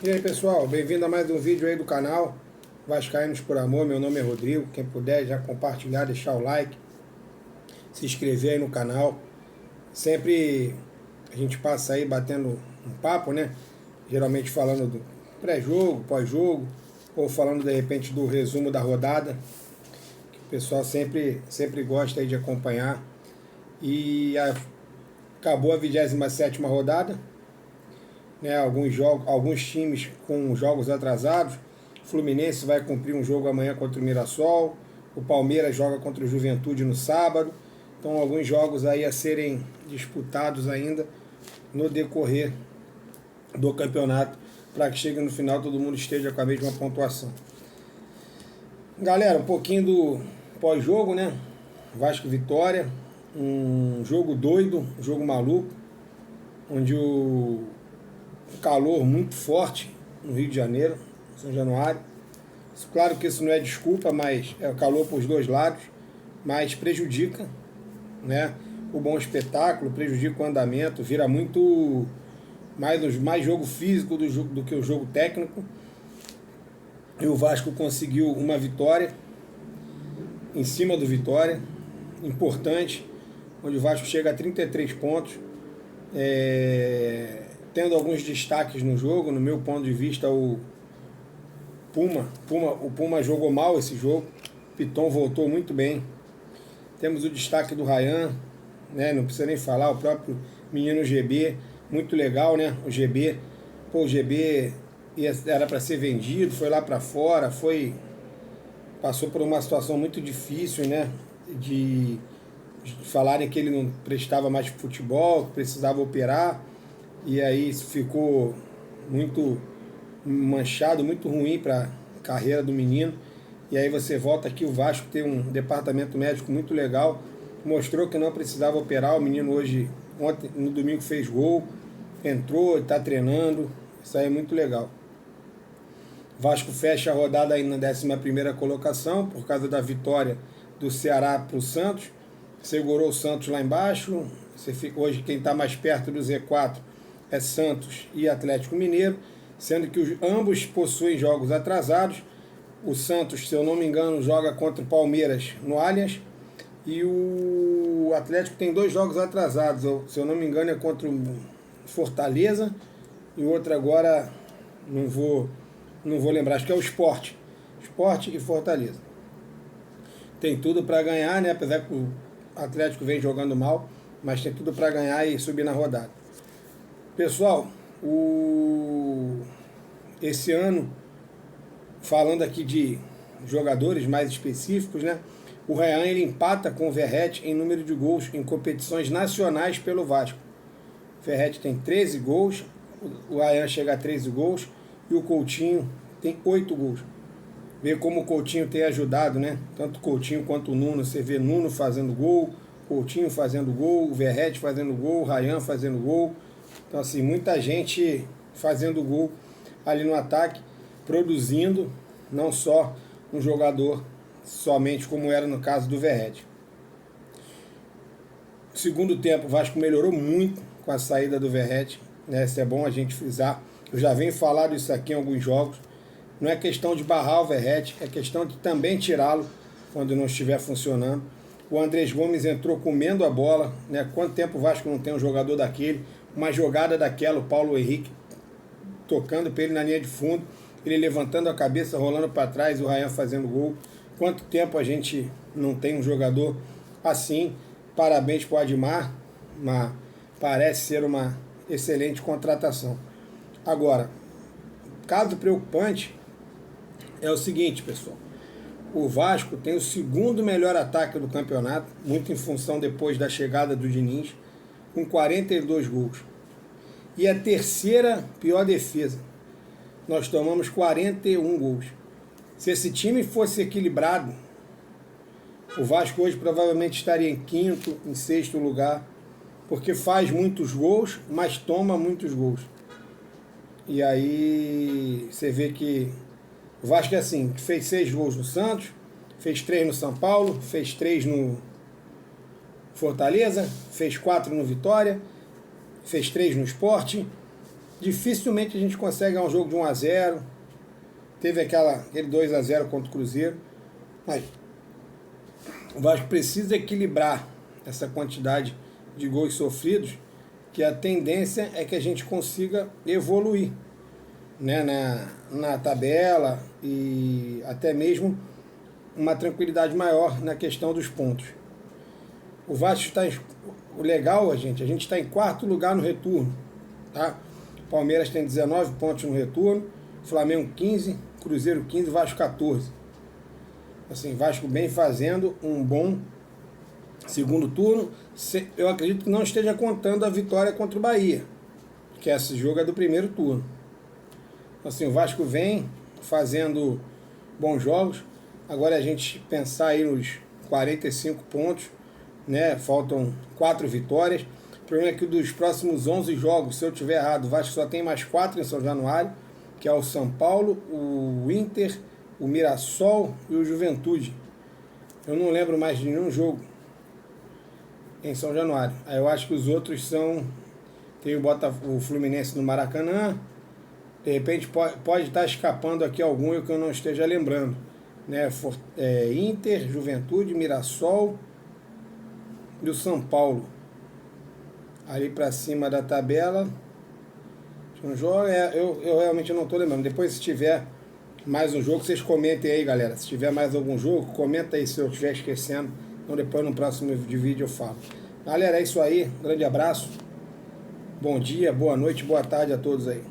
E aí pessoal, bem-vindo a mais um vídeo aí do canal Vascaínos por Amor. Meu nome é Rodrigo, quem puder já compartilhar, deixar o like, se inscrever aí no canal. Sempre a gente passa aí batendo um papo, né? Geralmente falando do pré-jogo, pós-jogo, ou falando de repente do resumo da rodada, que o pessoal sempre gosta aí de acompanhar. Acabou a 27ª rodada, né, alguns times com jogos atrasados. O Fluminense vai cumprir um jogo amanhã contra o Mirassol, o Palmeiras joga contra o Juventude no sábado, então alguns jogos aí a serem disputados ainda no decorrer do campeonato, para que chegue no final todo mundo esteja com a mesma pontuação. Galera, um pouquinho do pós-jogo, né? Vasco Vitória, um jogo doido, um jogo maluco, onde o calor muito forte no Rio de Janeiro, São Januário. Claro que isso não é desculpa, mas é calor para os dois lados, mas prejudica, né, o bom espetáculo, prejudica o andamento, vira muito mais jogo físico do que o jogo técnico. E o Vasco conseguiu uma vitória em cima do Vitória, importante, onde o Vasco chega a 33 pontos, tendo alguns destaques no jogo. No meu ponto de vista, o Puma jogou mal esse jogo, Piton voltou muito bem. Temos o destaque do Ryan, né? Não precisa nem falar, o próprio menino GB, muito legal, né? O GB era para ser vendido, foi lá para fora, passou por uma situação muito difícil, né? De falarem que ele não prestava mais futebol, que precisava operar, e aí ficou muito manchado, muito ruim para a carreira do menino. E aí você volta aqui, o Vasco tem um departamento médico muito legal, mostrou que não precisava operar. O menino ontem, no domingo, fez gol, entrou, está treinando, isso aí é muito legal. Vasco fecha a rodada aí na 11ª colocação, por causa da vitória do Ceará para o Santos, segurou o Santos lá embaixo. Hoje quem está mais perto do Z4 é Santos e Atlético Mineiro, sendo que ambos possuem jogos atrasados. O Santos, se eu não me engano, joga contra o Palmeiras no Allianz, e o Atlético tem 2 jogos atrasados, se eu não me engano é contra o Fortaleza, e o outro agora não vou lembrar, acho que é o Sport e Fortaleza. Tem tudo para ganhar, né? Apesar que o Atlético vem jogando mal, mas tem tudo para ganhar e subir na rodada. Pessoal, esse ano, falando aqui de jogadores mais específicos, né? O Ryan, ele empata com o Verratti em número de gols em competições nacionais pelo Vasco. O Verratti tem 13 gols, o Ryan chega a 13 gols, e o Coutinho tem 8 gols. Vê como o Coutinho tem ajudado, né? Tanto o Coutinho quanto o Nuno. Você vê Nuno fazendo gol, Coutinho fazendo gol, o Verratti fazendo gol, o Ryan fazendo gol. Então, assim, muita gente fazendo gol ali no ataque, produzindo, não só um jogador somente como era no caso do Verratti. No segundo tempo, o Vasco melhorou muito com a saída do Verratti, né? Isso é bom a gente frisar. Eu já venho falando isso aqui em alguns jogos. Não é questão de barrar o Verratti, é questão de também tirá-lo quando não estiver funcionando. O Andrés Gomes entrou comendo a bola, né? Quanto tempo o Vasco não tem um jogador daquele? Uma jogada daquela, o Paulo Henrique tocando para ele na linha de fundo, ele levantando a cabeça, rolando para trás, o Ryan fazendo gol. Quanto tempo a gente não tem um jogador assim? Parabéns para o Admar, parece ser uma excelente contratação. Agora, caso preocupante é o seguinte, pessoal: o Vasco tem o segundo melhor ataque do campeonato, muito em função depois da chegada do Diniz, com 42 gols. E a terceira pior defesa. Nós tomamos 41 gols. Se esse time fosse equilibrado, o Vasco hoje provavelmente estaria em 5º, em 6º lugar, porque faz muitos gols, mas toma muitos gols. E aí você vê que o Vasco é assim, fez 6 gols no Santos, fez 3 no São Paulo, fez 3 no Fortaleza, fez 4 no Vitória, fez 3 no Sport, Dificilmente a gente consegue ganhar um jogo de 1-0. Teve aquele 2-0 contra o Cruzeiro. Mas o Vasco precisa equilibrar essa quantidade de gols sofridos, que a tendência é que a gente consiga evoluir, né, na tabela e até mesmo uma tranquilidade maior na questão dos pontos. O Vasco está... O legal, a gente está em 4º lugar no retorno. Tá? Palmeiras tem 19 pontos no retorno, Flamengo 15, Cruzeiro 15, Vasco 14. Assim, Vasco bem fazendo um bom segundo turno. Eu acredito que não esteja contando a vitória contra o Bahia, que esse jogo é do primeiro turno. Assim, o Vasco vem fazendo bons jogos. Agora a gente pensar aí nos 45 pontos, né? Faltam 4 vitórias. O problema é que dos próximos 11 jogos, se eu tiver errado, o Vasco só tem mais 4 em São Januário, que é o São Paulo, o Inter, o Mirassol e o Juventude. Eu não lembro mais de nenhum jogo em São Januário. Aí eu acho que os outros são... Tem o Fluminense no Maracanã. De repente pode estar escapando aqui algum que eu não esteja lembrando, né? Inter, Juventude, Mirassol e o São Paulo. Ali para cima da tabela. Eu realmente não estou lembrando. Depois, se tiver mais um jogo, vocês comentem aí, galera. Se tiver mais algum jogo, comenta aí se eu estiver esquecendo. Então depois no próximo vídeo eu falo. Galera, é isso aí. Grande abraço. Bom dia, boa noite, boa tarde a todos aí.